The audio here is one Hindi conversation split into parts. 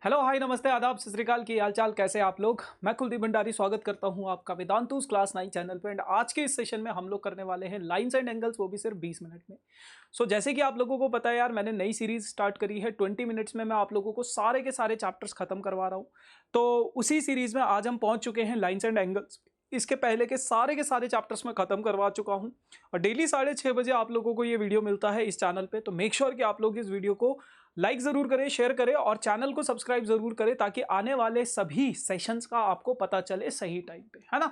हेलो हाय नमस्ते आदाब सत श्री अकाल की हालचाल कैसे आप लोग। मैं कुलदीप भंडारी स्वागत करता हूं आपका वेदांतुस क्लास 9 चैनल पे। एंड आज के इस सेशन में हम लोग करने वाले हैं लाइंस एंड एंगल्स, वो भी सिर्फ 20 मिनट में। जैसे कि आप लोगों को पता है यार, मैंने नई सीरीज स्टार्ट करी है। 20 मिनट्स में मैं आप लोगों को सारे के सारे चैप्टर्स खत्म करवा रहा हूँ। तो उसी सीरीज में आज हम पहुंच चुके हैं लाइंस एंड एंगल्स। इसके पहले के सारे चैप्टर्स में खत्म करवा चुका हूं और डेली 6:30 बजे आप लोगों को ये वीडियो मिलता है इस चैनल पे। तो मेक श्योर कि आप लोग इस वीडियो को लाइक जरूर करें, शेयर करें और चैनल को सब्सक्राइब जरूर करें, ताकि आने वाले सभी सेशंस का आपको पता चले सही टाइम पे, है ना।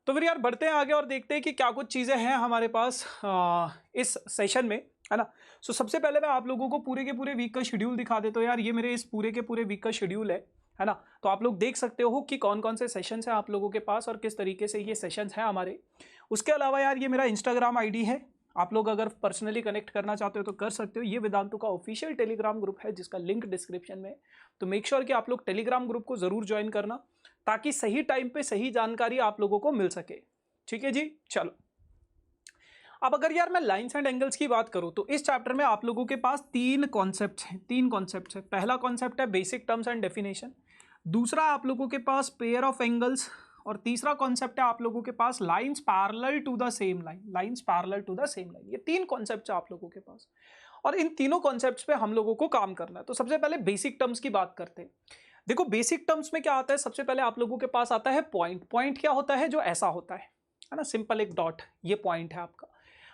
तो फिर यार बढ़ते हैं आगे और देखते हैं कि क्या कुछ चीजें हैं हमारे पास इस सेशन में, है ना। सबसे पहले मैं आप लोगों को पूरे के पूरे वीक का शेड्यूल दिखा देता हूँ यार। ये मेरे इस पूरे के पूरे वीक का शेड्यूल है ना। तो आप लोग देख सकते हो कि कौन कौन से सेशंस हैं आप लोगों के पास और किस तरीके से ये सेशंस हैं हमारे। उसके अलावा यार ये मेरा इंस्टाग्राम आईडी है। आप लोग अगर पर्सनली कनेक्ट करना चाहते हो तो कर सकते हो। ये वेदांतु का ऑफिशियल टेलीग्राम ग्रुप है जिसका लिंक डिस्क्रिप्शन में है। तो मेक श्योर कि आप लोग टेलीग्राम ग्रुप को जरूर ज्वाइन करना, ताकि सही टाइम पे सही जानकारी आप लोगों को मिल सके। ठीक है जी, चलो। अब अगर यार मैं लाइंस एंड एंगल्स की बात करूं तो इस चैप्टर में आप लोगों के पास तीन कॉन्सेप्ट हैं। पहला कॉन्सेप्ट है बेसिक टर्म्स एंड डेफिनेशन, दूसरा आप लोगों के पास पेयर ऑफ एंगल्स, और तीसरा कॉन्सेप्ट है आप लोगों के पास lines parallel to the same line. ये तीन कॉन्सेप्ट है आप लोगों के पास और इन तीनों कॉन्सेप्ट्स पे हम लोगों को काम करना है। तो सबसे पहले बेसिक टर्म्स की बात करते हैं। देखो बेसिक टर्म्स में क्या आता है, सबसे पहले आप लोगों के पास आता है पॉइंट। पॉइंट क्या होता है, जो ऐसा होता है ना, सिंपल एक डॉट, ये पॉइंट है आपका।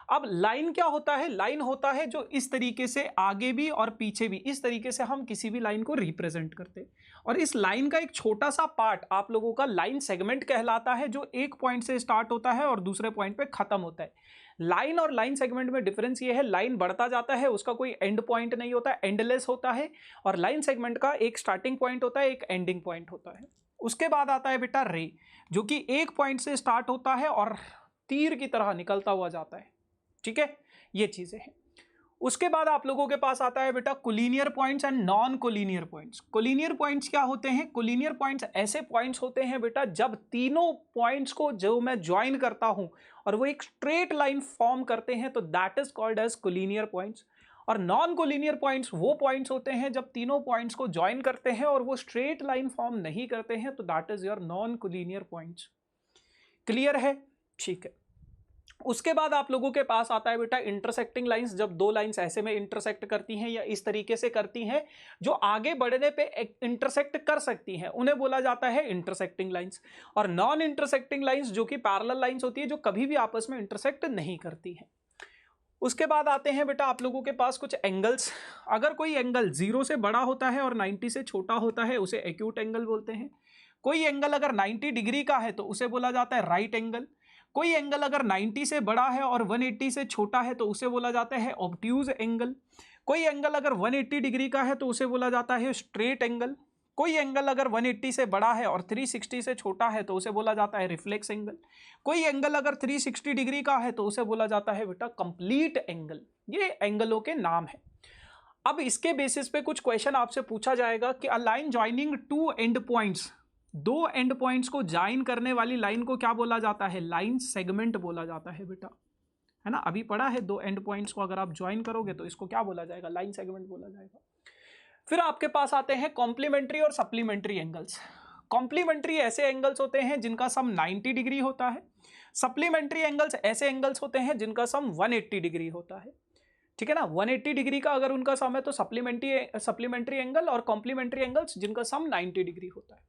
अब लाइन क्या होता है, लाइन होता है जो इस तरीके से आगे भी और पीछे भी, इस तरीके से हम किसी भी लाइन को रिप्रेजेंट करते हैं। और इस लाइन का एक छोटा सा पार्ट आप लोगों का लाइन सेगमेंट कहलाता है, जो एक पॉइंट से स्टार्ट होता है और दूसरे पॉइंट पे खत्म होता है। लाइन और लाइन सेगमेंट में डिफरेंस ये है, लाइन बढ़ता जाता है, उसका कोई एंड पॉइंट नहीं होता, एंडलेस होता है। और लाइन सेगमेंट का एक स्टार्टिंग पॉइंट होता है, एक एंडिंग पॉइंट होता है। उसके बाद आता है बेटा रे, जो कि एक पॉइंट से स्टार्ट होता है और तीर की तरह निकलता हुआ जाता है। ठीक है, ये चीजें हैं। उसके बाद आप लोगों के पास आता है बेटा collinear points and non collinear points. Collinear points क्या होते हैं, कोलिनियर पॉइंट्स ऐसे पॉइंट्स होते हैं बेटा जब तीनों पॉइंट्स को जो मैं ज्वाइन करता हूं और वो एक स्ट्रेट लाइन फॉर्म करते हैं, तो that is called as collinear points. और नॉन कोलिनियर पॉइंट्स वो पॉइंट्स होते हैं जब तीनों पॉइंट्स को ज्वाइन करते हैं और वो स्ट्रेट लाइन फॉर्म नहीं करते हैं, तो that is your non collinear points. Clear है, ठीक है। उसके बाद आप लोगों के पास आता है बेटा इंटरसेक्टिंग लाइंस। जब दो लाइंस ऐसे में इंटरसेक्ट करती हैं या इस तरीके से करती हैं, जो आगे बढ़ने पे इंटरसेक्ट कर सकती हैं, उन्हें बोला जाता है इंटरसेक्टिंग लाइंस। और नॉन इंटरसेक्टिंग लाइंस जो कि पैरेलल लाइंस होती है, जो कभी भी आपस में इंटरसेक्ट नहीं करती हैं। उसके बाद आते हैं बेटा आप लोगों के पास कुछ एंगल्स। अगर कोई एंगल 0 से बड़ा होता है और 90 से छोटा होता है, उसे एक्यूट एंगल बोलते हैं। कोई एंगल अगर 90 डिग्री का है तो उसे बोला जाता है राइट एंगल। कोई एंगल अगर 90 से बड़ा है और 180 से छोटा है तो उसे बोला जाता है ऑब्ट्यूज एंगल। कोई एंगल अगर 180 डिग्री का है तो उसे बोला जाता है स्ट्रेट एंगल। कोई एंगल अगर 180 से बड़ा है और 360 से छोटा है तो उसे बोला जाता है रिफ्लेक्स एंगल। कोई एंगल अगर 360 डिग्री का है तो उसे बोला जाता है बेटा कंप्लीट एंगल। ये एंगलों के नाम है। अब इसके बेसिस पे कुछ क्वेश्चन आपसे पूछा जाएगा कि a line joining two and points, दो एंड पॉइंट्स को ज्वाइन करने वाली लाइन को क्या बोला जाता है, लाइन सेगमेंट बोला जाता है बेटा, है ना। अभी पढ़ा है, दो एंड पॉइंट्स को अगर आप ज्वाइन करोगे तो इसको क्या बोला जाएगा, लाइन सेगमेंट बोला जाएगा। फिर आपके पास आते हैं कॉम्प्लीमेंट्री और सप्लीमेंट्री एंगल्स। कॉम्प्लीमेंट्री ऐसे एंगल्स होते हैं जिनका सम 90 डिग्री होता है। सप्लीमेंट्री एंगल्स ऐसे एंगल्स होते हैं जिनका सम 180 डिग्री होता है। ठीक है ना, 180 डिग्री का अगर उनका सम है तो सप्लीमेंट्री एंगल, और कॉम्प्लीमेंट्री एंगल्स जिनका सम 90 डिग्री होता है।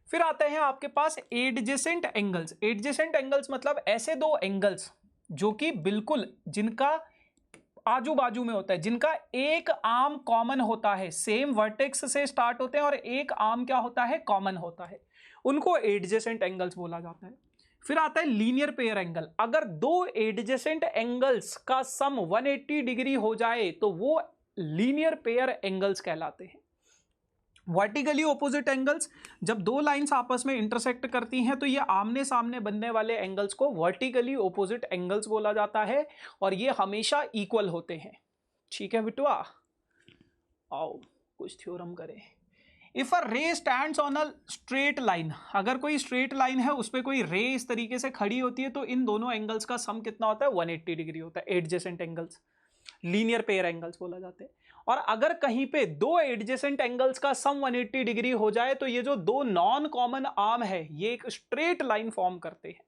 फिर आते हैं आपके पास एडजेसेंट एंगल्स। एडजेसेंट एंगल्स मतलब ऐसे दो एंगल्स जो कि बिल्कुल जिनका आजू बाजू में होता है, जिनका एक आर्म कॉमन होता है, सेम वर्टेक्स से स्टार्ट होते हैं और एक आर्म क्या होता है, कॉमन होता है, उनको एडजेसेंट एंगल्स बोला जाता है। फिर आता है लीनियर पेयर एंगल। अगर दो एडजेसेंट एंगल्स का सम 180 डिग्री हो जाए तो वो लीनियर पेयर एंगल्स कहलाते हैं। वर्टिकली ऑपोजिट एंगल्स, जब दो लाइंस आपस में इंटरसेक्ट करती हैं तो ये आमने सामने बनने वाले एंगल्स को वर्टिकली ऑपोजिट एंगल्स बोला जाता है, और ये हमेशा इक्वल होते हैं। ठीक है बिटुआ, आओ कुछ थ्योरम करें। इफ अ रे stands on a straight line, अगर कोई स्ट्रेट लाइन है उस पर कोई रे इस तरीके से खड़ी होती है तो इन दोनों एंगल्स का सम कितना होता है, 180 डिग्री होता है। Adjacent angles linear pair angles बोला जाते हैं। और अगर कहीं पे दो एडजेसेंट एंगल्स का सम 180 डिग्री हो जाए तो ये जो दो नॉन कॉमन आर्म है ये एक स्ट्रेट लाइन फॉर्म करते हैं।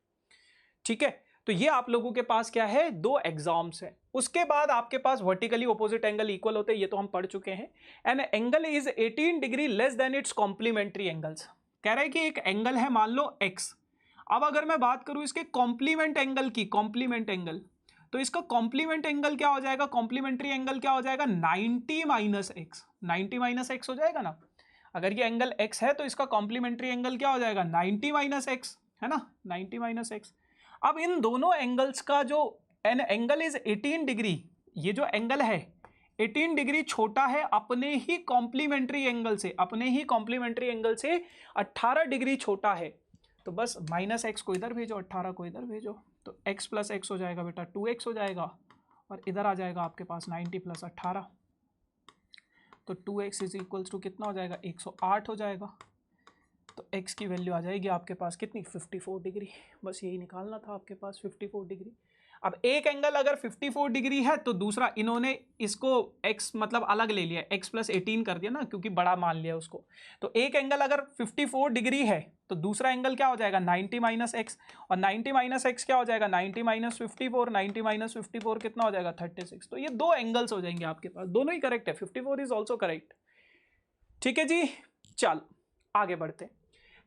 ठीक है, तो ये आप लोगों के पास क्या है, दो एग्जाम्स है। उसके बाद आपके पास वर्टिकली ऑपोजिट एंगल इक्वल होते हैं, ये तो हम पढ़ चुके हैं। An angle is 18 degree less than its complementary angles. कह रहा है कि एक एंगल है मान लो x, अब अगर मैं बात करूं इसके कॉम्प्लीमेंट एंगल की, कॉम्प्लीमेंट एंगल, तो इसका कॉम्प्लीमेंट एंगल क्या हो जाएगा, कॉम्प्लीमेंट्री एंगल क्या हो जाएगा, 90 माइनस एक्स। 90 माइनस एक्स हो जाएगा ना, अगर ये एंगल x है तो इसका कॉम्प्लीमेंट्री एंगल क्या हो जाएगा, 90 माइनस एक्स, है ना, 90 माइनस एक्स। अब इन दोनों एंगल्स का जो एन एंगल इज 18 डिग्री, ये जो एंगल है 18 डिग्री छोटा है अपने ही कॉम्प्लीमेंट्री एंगल से, अपने ही कॉम्प्लीमेंट्री एंगल से 18 डिग्री छोटा है। तो बस माइनस एक्स को इधर भेजो, 18 को इधर भेजो, तो x प्लस एक्स हो जाएगा बेटा 2x हो जाएगा, और इधर आ जाएगा आपके पास 90 प्लस 18, तो 2x इज इक्वल्स टू कितना हो जाएगा, 108 हो जाएगा। तो x की वैल्यू आ जाएगी आपके पास कितनी, 54 डिग्री। बस यही निकालना था आपके पास, 54 डिग्री। अब एक एंगल अगर 54 डिग्री है तो दूसरा, इन्होंने इसको x मतलब अलग ले लिया, x प्लस 18 कर दिया ना, क्योंकि बड़ा मान लिया उसको। तो एक एंगल अगर 54 डिग्री है तो दूसरा एंगल क्या हो जाएगा, 90 माइनस एक्स, और 90 माइनस एक्स क्या हो जाएगा, 90 माइनस 54, 90 माइनस 54 कितना हो जाएगा, 36। तो ये दो एंगल्स हो जाएंगे आपके पास, दोनों ही करेक्ट है, 54 इज ऑल्सो करेक्ट। ठीक है जी, चलो आगे बढ़ते हैं।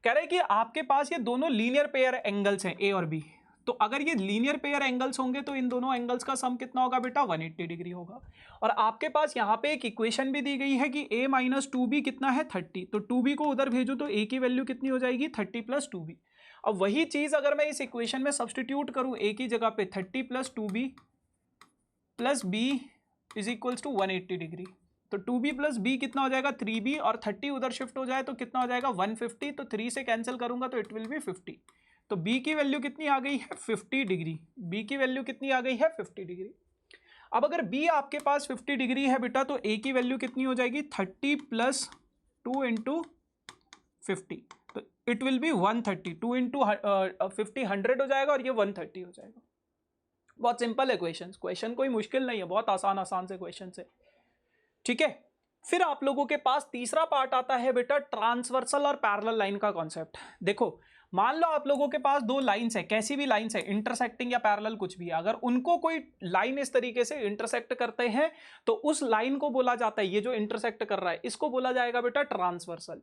कह रहे हैं कि आपके पास ये दोनों लीनियर पेयर एंगल्स हैं ए और बी, तो अगर ये लीनियर पेयर एंगल्स होंगे तो इन दोनों एंगल्स का सम कितना होगा बेटा, 180 डिग्री होगा। और आपके पास यहाँ पे एक इक्वेशन भी दी गई है कि a माइनस 2b कितना है, 30, तो 2b को उधर भेजो तो a की वैल्यू कितनी हो जाएगी, 30 प्लस 2b। अब वही चीज अगर मैं इस इक्वेशन में सब्सटीट्यूट करूँ, a की जगह पे 30 plus 2b plus b is equals to 180 degree, तो 2b प्लस b कितना हो जाएगा, 3b, और 30 उधर शिफ्ट हो जाए तो कितना हो जाएगा, 150, तो 3 से कैंसिल करूंगा तो इट विल बी 50। तो b की वैल्यू कितनी आ गई है, 50 डिग्री। b की वैल्यू कितनी आ गई है, 50 डिग्री। अब अगर b आपके पास 50 डिग्री है बेटा तो a की वैल्यू कितनी हो जाएगी, 30 प्लस 2 इंटू 50, तो इट विल बी 130। 2 इंटू 50 100 हो जाएगा, और ये 130 हो जाएगा। बहुत सिंपल है क्वेश्चन कोई मुश्किल नहीं है, बहुत आसान से क्वेश्चन है। ठीक है, फिर आप लोगों के पास तीसरा पार्ट आता है बेटा ट्रांसवर्सल और पैरेलल लाइन का कॉन्सेप्ट। देखो मान लो आप लोगों के पास दो लाइंस है, कैसी भी लाइंस है, इंटरसेक्टिंग या पैरेलल कुछ भी, अगर उनको कोई लाइन इस तरीके से इंटरसेक्ट करते हैं तो उस लाइन को बोला जाता है, ये जो इंटरसेक्ट कर रहा है इसको बोला जाएगा बेटा ट्रांसवर्सल।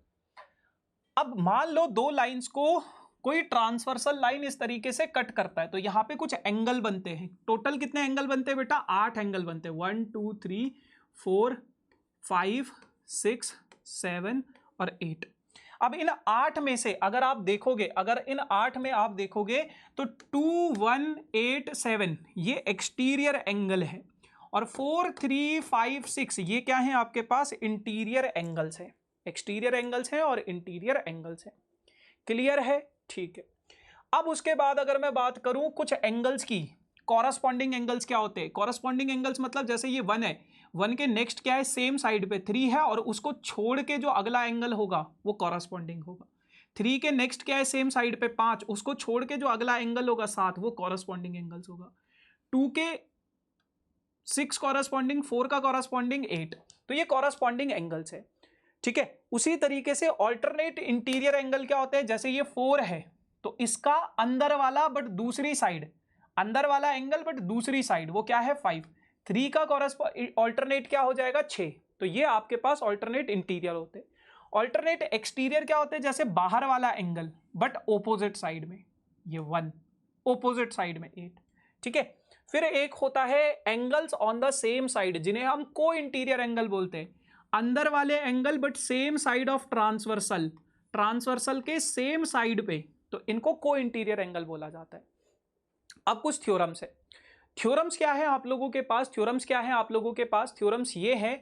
अब मान लो दो लाइंस को कोई ट्रांसवर्सल लाइन इस तरीके से कट करता है, तो यहां पे कुछ एंगल बनते हैं। टोटल कितने एंगल बनते हैं बेटा, 8 एंगल बनते हैं, 1 2 3 4 5 6 7 और 8। अब इन 8 में से अगर आप देखोगे, अगर इन 8 में आप देखोगे तो 2 1 8 7 ये एक्सटीरियर एंगल है, और 4 3 5 6 ये क्या है आपके पास, इंटीरियर एंगल्स है। एक्सटीरियर एंगल्स हैं और इंटीरियर एंगल्स हैं। क्लियर है, ठीक है। अब उसके बाद अगर मैं बात करूं कुछ एंगल्स की, कॉरस्पॉन्डिंग एंगल्स क्या होते हैं, कॉरस्पॉन्डिंग एंगल्स मतलब जैसे ये 1 है, 1 के नेक्स्ट क्या है, सेम साइड पे 3 है, और उसको छोड़ के जो अगला एंगल होगा वो कॉरस्पॉन्डिंग होगा। 3 के नेक्स्ट क्या है, सेम साइड पे 5, उसको छोड़ के जो अगला एंगल होगा 7, वो कॉरस्पॉन्डिंग एंगल्स होगा। 2 के 6 कॉरस्पॉन्डिंग, 4 का कॉरस्पॉन्डिंग 8, तो ये कॉरस्पॉन्डिंग एंगल्स है। ठीक है, उसी तरीके से ऑल्टरनेट इंटीरियर एंगल क्या होते हैं, जैसे ये 4 है तो इसका अंदर वाला बट दूसरी साइड, अंदर वाला एंगल बट दूसरी साइड वो क्या है 5। 3 का ऑल्टरनेट क्या हो जाएगा 6, तो ये आपके पास ऑल्टरनेट इंटीरियर होते हैं। ऑल्टरनेट एक्सटीरियर क्या होते हैं, जैसे बाहर वाला एंगल बट ओपोजिट साइड में, ये 1, ओपोजिट साइड में 8। ठीक है, फिर एक होता है angles on the same side, जिन्हें हम को इंटीरियर एंगल बोलते हैं। अंदर वाले angle but same side of transversal, transversal के सेम साइड पे, तो इनको को इंटीरियर एंगल बोला जाता है। अब कुछ थ्योरम्स है। थ्योरम्स क्या है आप लोगों के पास, थ्योरम्स क्या है आप लोगों के पास, थ्योरम्स ये है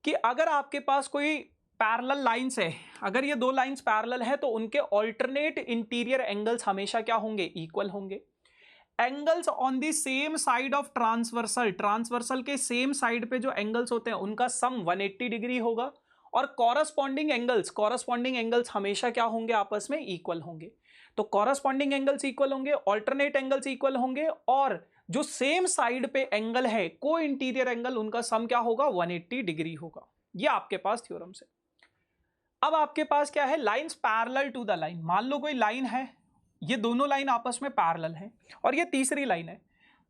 कि अगर आपके पास कोई पैरेलल लाइंस है, अगर ये दो लाइंस पैरेलल है तो उनके ऑल्टरनेट इंटीरियर एंगल्स हमेशा क्या होंगे, इक्वल होंगे। Angles on the same side of transversal, transversal के सेम साइड पे जो एंगल्स होते हैं उनका सम 180 डिग्री होगा, और कॉरस्पॉन्डिंग एंगल्स हमेशा क्या होंगे, आपस में इक्वल होंगे। तो कॉरस्पॉन्डिंग एंगल्स इक्वल होंगे, ऑल्टरनेट एंगल्स इक्वल होंगे, और जो सेम साइड पे एंगल है, को इंटीरियर एंगल, उनका सम क्या होगा, 180 डिग्री होगा। ये आपके पास थ्योरम से। अब आपके पास क्या है, lines parallel to the line. मान लो कोई लाइन है, ये दोनों लाइन आपस में पैरेलल है और ये तीसरी लाइन है,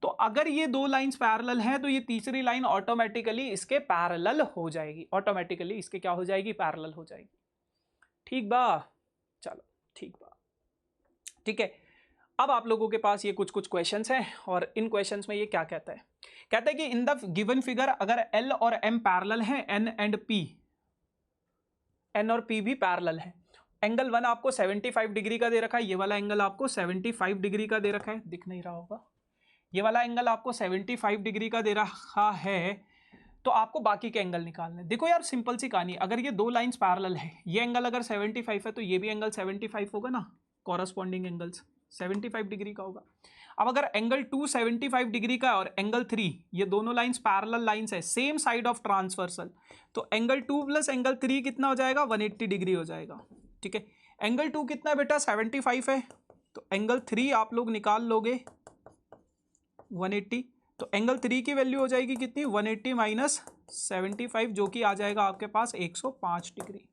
तो अगर ये दो लाइंस पैरेलल हैं तो ये तीसरी लाइन ऑटोमेटिकली इसके पैरेलल हो जाएगी, ऑटोमेटिकली इसके क्या हो जाएगी, पैरेलल हो जाएगी। ठीक बा, चलो ठीक बा, ठीक है। अब आप लोगों के पास ये कुछ कुछ क्वेश्चंस हैं और इन क्वेश्चंस में ये क्या कहता है, कहता है कि इन द गिवन फिगर अगर L और M पैरेलल हैं, N एंड P, N और P भी पैरेलल है, एंगल 1 आपको 75 डिग्री का दे रखा है, ये वाला एंगल आपको 75 डिग्री का दे रखा है, दिख नहीं रहा होगा, ये वाला एंगल आपको 75 डिग्री का दे रहा है, तो आपको बाकी के एंगल निकालने। देखो यार सिंपल सी कहानी, अगर ये दो लाइंस पैरेलल है, ये एंगल अगर 75 है तो ये भी एंगल 75 होगा ना, कॉरस्पॉन्डिंग एंगल्स 75 डिग्री का होगा। अब अगर एंगल 2 75 डिग्री का और एंगल 3, ये दोनों लाइंस पैरेलल लाइंस है, सेम साइड ऑफ ट्रांसवर्सल, तो एंगल 2 प्लस एंगल 3 कितना हो जाएगा, 180 डिग्री हो जाएगा। ठीक है, एंगल 2 कितना है बेटा, 75 है, तो एंगल 3 आप लोग निकाल लोगे 180, तो एंगल 3 की वैल्यू हो जाएगी कितनी, 180 माइनस 75, जो कि आ जाएगा आपके पास 105 डिग्री।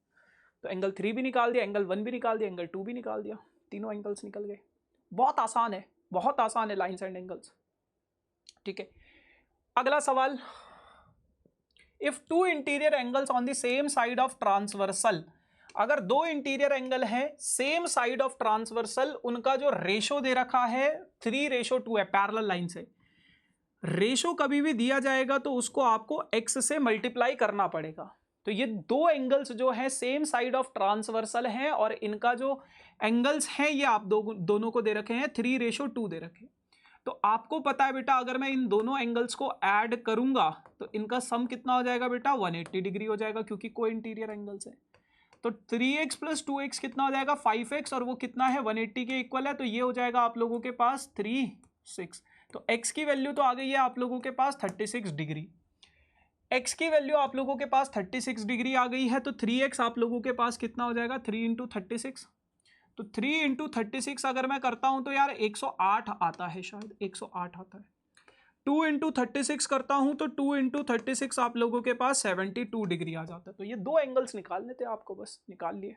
तो एंगल 3 भी निकाल दिया, एंगल 1 भी निकाल दिया, एंगल 2 भी निकाल दिया, तीनों एंगल्स निकल गए। बहुत आसान है, बहुत आसान है लाइंस एंड एंगल्स। ठीक है, अगला सवाल, if two interior angles on the same side of transversal, अगर दो इंटीरियर एंगल है सेम साइड ऑफ ट्रांसवर्सल, उनका जो रेशो दे रखा है 3:2 है, पैरेलल लाइन से। रेशो कभी भी दिया जाएगा तो उसको आपको x से मल्टीप्लाई करना पड़ेगा। तो ये दो एंगल्स जो है सेम साइड ऑफ ट्रांसवर्सल हैं और इनका जो एंगल्स हैं ये आप दोनों को दे रखे हैं 3:2 दे रखे। तो आपको पता है बेटा, अगर मैं इन दोनों एंगल्स को ऐड करूंगा तो इनका सम कितना हो जाएगा बेटा, 180 डिग्री हो जाएगा, क्योंकि को इंटीरियर एंगल्स है। तो 3x प्लस 2x कितना हो जाएगा, 5x, और वो कितना है, 180 के इक्वल है, तो ये हो जाएगा आप लोगों के पास 36। तो x की वैल्यू तो आ गई है आप लोगों के पास 36 डिग्री, x की वैल्यू आप लोगों के पास 36 डिग्री आ गई है, तो 3x आप लोगों के पास कितना हो जाएगा, 3 इंटू 36। तो 3 इंटू 36 अगर मैं करता हूं तो यार 108 आता है, शायद 108 आता है। 2 इंटू 36 करता हूं तो 2 इंटू 36 आप लोगों के पास 72 डिग्री आ जाता है। तो ये दो एंगल्स निकालने थे आपको, बस निकाल लिए।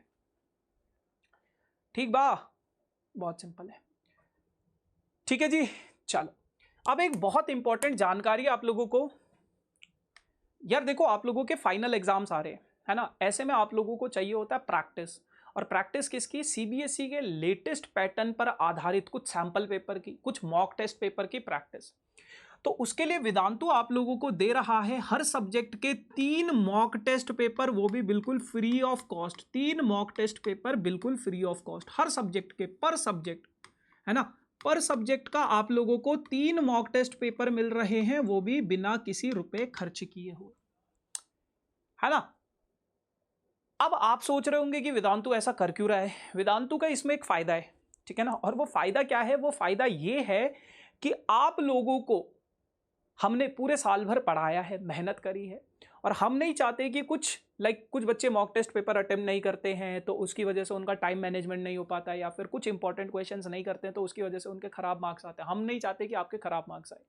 ठीक बा, बहुत सिंपल है। ठीक है जी, चलो अब एक बहुत इंपॉर्टेंट जानकारी आप लोगों को, यार देखो आप लोगों के फाइनल एग्जाम्स आ रहे हैं, है ना, ऐसे में आप लोगों को चाहिए होता है प्रैक्टिस, और प्रैक्टिस किसकी, सीबीएसई के लेटेस्ट पैटर्न पर आधारित कुछ सैंपल पेपर की, कुछ मॉक टेस्ट पेपर की प्रैक्टिस। तो उसके लिए वेदांतु आप लोगों को दे रहा है हर सब्जेक्ट के 3 मॉक टेस्ट पेपर, वो भी बिल्कुल free of cost. 3 mock test paper बिल्कुल फ्री ऑफ कॉस्ट हर सब्जेक्ट के, पर सब्जेक्ट, है ना, पर सब्जेक्ट का आप लोगों को 3 मॉक टेस्ट पेपर मिल रहे हैं, वो भी बिना किसी रुपए खर्च किए हुए, है ना। अब आप सोच रहे होंगे कि वेदांतु ऐसा कर क्यों रहा है। वेदांतु का इसमें एक फायदा है, ठीक है ना, और वो फायदा क्या है, वो फायदा ये है कि आप लोगों को हमने पूरे साल भर पढ़ाया है, मेहनत करी है, और हम नहीं चाहते कि कुछ बच्चे मॉक टेस्ट पेपर अटेम्प्ट नहीं करते हैं तो उसकी वजह से उनका टाइम मैनेजमेंट नहीं हो पाता है, या फिर कुछ इंपॉर्टेंट क्वेश्चंस नहीं करते हैं तो उसकी वजह से उनके खराब मार्क्स आते हैं। हम नहीं चाहते कि आपके खराब मार्क्स आए,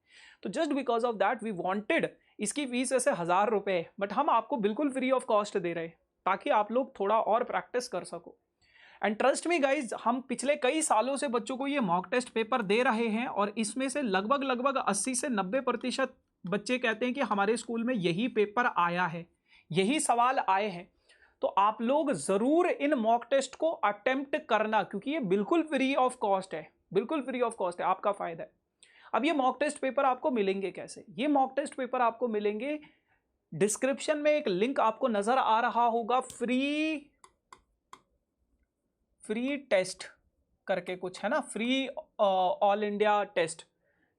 तो just because of that we wanted, इसकी फीस वैसे 1000 रुपये, बट हम आपको बिल्कुल फ्री ऑफ कॉस्ट दे रहे हैं ताकि आप लोग थोड़ा और प्रैक्टिस कर सको। एंड ट्रस्ट मी गाइज, हम पिछले कई सालों से बच्चों को ये मॉक टेस्ट पेपर दे रहे हैं और इसमें से लगभग 80 से 90% बच्चे कहते हैं कि हमारे स्कूल में यही पेपर आया है, यही सवाल आए हैं। तो आप लोग जरूर इन मॉक टेस्ट को अटेम्प्ट करना, क्योंकि ये बिल्कुल फ्री ऑफ कॉस्ट है, बिल्कुल फ्री ऑफ कॉस्ट है, आपका फायदा है। अब ये मॉक टेस्ट पेपर आपको मिलेंगे कैसे, ये मॉक टेस्ट पेपर आपको मिलेंगे, डिस्क्रिप्शन में एक लिंक आपको नजर आ रहा होगा, फ्री टेस्ट करके कुछ है ना, free all India test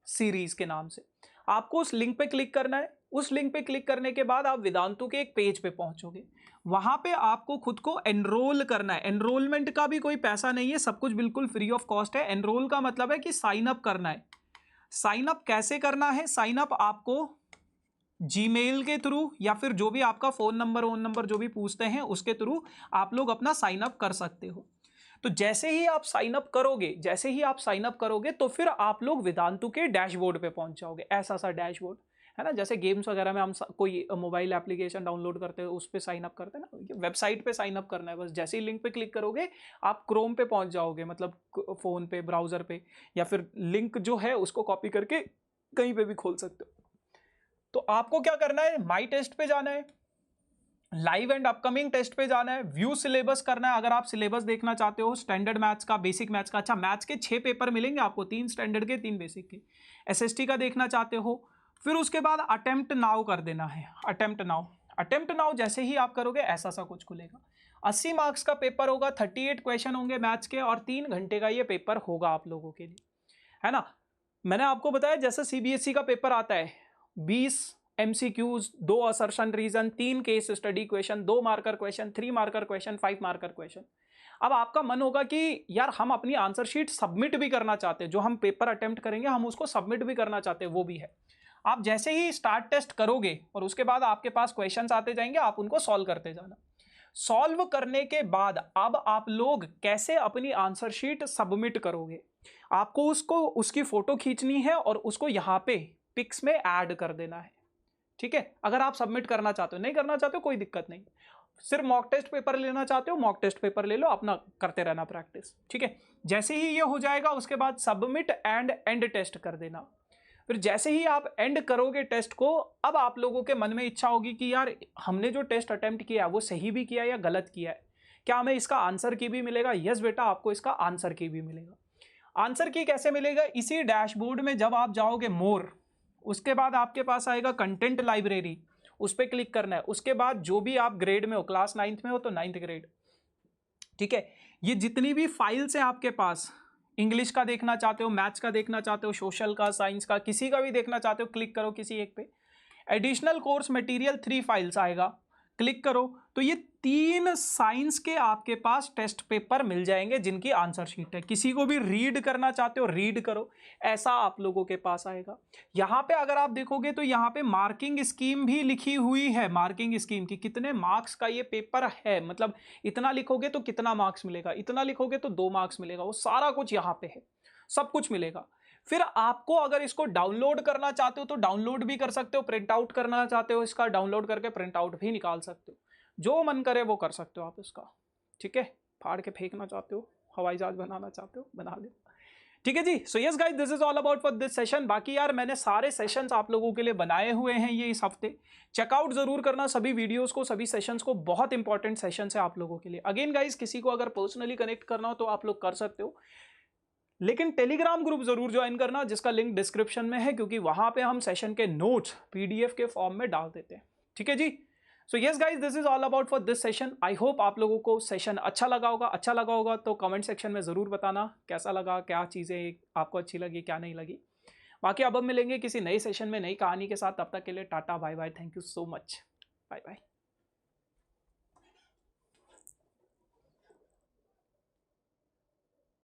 series के नाम से। आपको उस लिंक पे क्लिक करना है, उस लिंक पे क्लिक करने के बाद आप वेदांतु के एक पेज पे पहुंचोगे, वहां पे आपको खुद को एनरोल करना है। एनरोलमेंट का भी कोई पैसा नहीं है, सब कुछ बिल्कुल फ्री ऑफ कॉस्ट है। एनरोल का मतलब है कि साइन अप करना है। साइन अप कैसे करना है, साइन अप आपको जीमेल के थ्रू या फिर जो भी आपका फोन नंबर जो भी पूछते हैं उसके थ्रू आप लोग अपना साइन अप कर सकते हो। तो जैसे ही आप साइन अप करोगे तो फिर आप लोग वेदांतु के डैशबोर्ड पे पहुंच जाओगे। ऐसा सा डैशबोर्ड है ना, जैसे गेम्स वगैरह में हम कोई मोबाइल एप्लीकेशन डाउनलोड करते हैं उस पर साइन अप करते हैं ना, वेबसाइट पे साइन अप करना है बस। जैसे ही लिंक पे क्लिक करोगे आप क्रोम पे पहुंच जाओगे, मतलब फोन पे ब्राउजर पे, या फिर लिंक जो है उसको कॉपी करके कहीं पे भी खोल सकते हो। तो आपको क्या करना है, माई टेस्ट पे जाना है, लाइव एंड अपकमिंग टेस्ट पे जाना है, व्यू सिलेबस करना है। अगर आप सिलेबस देखना चाहते हो स्टैंडर्ड मैथ्स का, बेसिक मैथ्स का, अच्छा मैथ्स के 6 पेपर मिलेंगे आपको, 3 स्टैंडर्ड के 3 बेसिक के, एसएसटी का देखना चाहते हो, फिर उसके बाद अटेम्प्ट नाउ कर देना है। अटेम्प्ट नाउ जैसे ही आप करोगे ऐसा सा कुछ खुलेगा। 80 मार्क्स का पेपर होगा, 38 क्वेश्चन होंगे मैथ्स के, और 3 घंटे का ये पेपर होगा आप लोगों के लिए, है ना। मैंने आपको बताया जैसे सीबीएसई का पेपर आता है, 20 MCQs, 2 assertion reason, 3 case study question, 2 marker question, 3 marker question, 5 marker question. अब आपका मन होगा कि यार हम अपनी आंसर शीट सबमिट भी करना चाहते हैं, जो हम पेपर अटेम्प्ट करेंगे हम उसको सबमिट भी करना चाहते हैं, वो भी है। आप जैसे ही स्टार्ट टेस्ट करोगे और उसके बाद आपके पास क्वेश्चंस आते जाएंगे, आप उनको सॉल्व करते जाना। सॉल्व करने के बाद अब आप लोग कैसे अपनी आंसर शीट सबमिट करोगे, आपको उसकी फोटो खींचनी है और उसको यहाँ पे पिक्स में ऐड कर देना है, ठीक है। अगर आप सबमिट करना चाहते हो, नहीं करना चाहते हो कोई दिक्कत नहीं, सिर्फ मॉक टेस्ट पेपर लेना चाहते हो मॉक टेस्ट पेपर ले लो, अपना करते रहना प्रैक्टिस, ठीक है। जैसे ही ये हो जाएगा उसके बाद सबमिट एंड एंड टेस्ट कर देना। फिर जैसे ही आप एंड करोगे टेस्ट को, अब आप लोगों के मन में इच्छा होगी कि यार हमने जो टेस्ट अटेम्प्ट किया है वो सही भी किया है या गलत किया है, क्या हमें इसका आंसर की भी मिलेगा। यस बेटा, आपको इसका आंसर की भी मिलेगा। आंसर की कैसे मिलेगा, इसी डैशबोर्ड में जब आप जाओगे मोर, उसके बाद आपके पास आएगा कंटेंट लाइब्रेरी, उस पर क्लिक करना है। उसके बाद जो भी आप ग्रेड में हो, क्लास 9th में हो तो 9th ग्रेड, ठीक है। ये जितनी भी फाइल्स हैं आपके पास, इंग्लिश का देखना चाहते हो, मैथ्स का देखना चाहते हो, सोशल का, साइंस का, किसी का भी देखना चाहते हो, क्लिक करो किसी एक पे। एडिशनल कोर्स मटेरियल 3 फाइल्स आएगा, क्लिक करो तो ये 3 साइंस के आपके पास टेस्ट पेपर मिल जाएंगे जिनकी आंसर शीट है। किसी को भी रीड करना चाहते हो रीड करो, ऐसा आप लोगों के पास आएगा। यहाँ पे अगर आप देखोगे तो यहाँ पे मार्किंग स्कीम भी लिखी हुई है, मार्किंग स्कीम की कितने मार्क्स का ये पेपर है, मतलब इतना लिखोगे तो कितना मार्क्स मिलेगा, इतना लिखोगे तो 2 मार्क्स मिलेगा, वो सारा कुछ यहाँ पे है, सब कुछ मिलेगा। फिर आपको अगर इसको डाउनलोड करना चाहते हो तो डाउनलोड भी कर सकते हो, प्रिंट आउट करना चाहते हो इसका डाउनलोड करके प्रिंट आउट भी निकाल सकते हो, जो मन करे वो कर सकते हो आप इसका, ठीक है। फाड़ के फेंकना चाहते हो, हवाई जहाज बनाना चाहते हो बना लो, ठीक है जी। So yes guys, this is all about for this session. बाकी यार मैंने सारे सेशंस आप लोगों के लिए बनाए हुए हैं ये इस हफ्ते, चेकआउट जरूर करना सभी वीडियोस को, सभी सेशंस को, बहुत इंपॉर्टेंट सेशंस है आप लोगों के लिए। अगेन गाइस, किसी को अगर पर्सनली कनेक्ट करना हो तो आप लोग कर सकते हो, लेकिन टेलीग्राम ग्रुप जरूर ज्वाइन करना जिसका लिंक डिस्क्रिप्शन में है, क्योंकि वहां पे हम सेशन के नोट्स पीडीएफ के फॉर्म में डाल देते हैं, ठीक है जी। So yes guys, this is all about for this session. I hope आप लोगों को सेशन अच्छा लगा होगा तो कमेंट सेक्शन में जरूर बताना कैसा लगा, क्या चीजें आपको अच्छी लगी, क्या नहीं लगी। बाकी अब मिलेंगे किसी नए सेशन में नई कहानी के साथ, तब तक के लिए tata bye bye, thank you so much, bye bye.